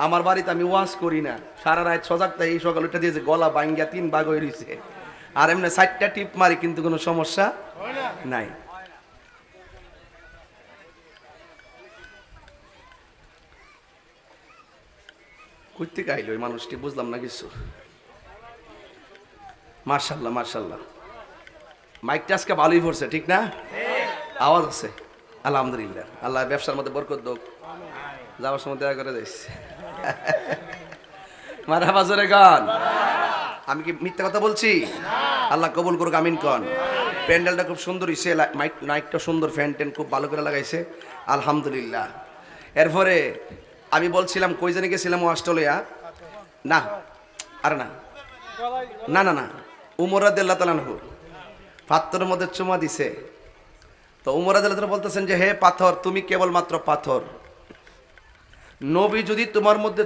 আমার বাড়িতে আমি ওয়াজ করি না, সারা রাত সজাগ তাই, এই সকাল উঠে দিয়েছে গলা ভাঙ্গা 3 ভাগ হয়ে রয়েছে, আর এমনি 4টা টিপ মারি কিন্তু কোনো সমস্যা নাই। কই থেকে আইলো ওই মানুষটি, বুঝলাম না কিছু। মার্শাল্লাহ মার্শাল্লাহ, মাইকটা আজকে ভালোই পড়ছে, ঠিক না? আওয়াজ আছে, আলহামদুলিল্লাহ। আল্লাহ ব্যবসার মধ্যে বরকত দোক, যাওয়ার সময় দেখা করে যাইছে। মারহাবা, জোরে গান। আমি কি মিথ্যা কথা বলছি? আল্লাহ কবুল করুক, আমিন কন। প্যান্ডেলটা খুব সুন্দর হইছে, নাইটটা সুন্দর, ফ্যান ট্যান খুব ভালো করে লাগাইছে, আলহামদুলিল্লাহ। এরপরে আমি বলছিলাম কই জানি গেছিলাম, অস্ট্রেলিয়া না, আর না না না না, উমর রাদিয়াল্লাহু তাআলা আনহু পাথরের মধ্যে চুমা দিছে। তো উমর রাদিয়াল্লাহু তাআলা বলতেছেন যে হে পাথর, তুমি কেবলমাত্র পাথর, নবী যদি তোমার মধ্যে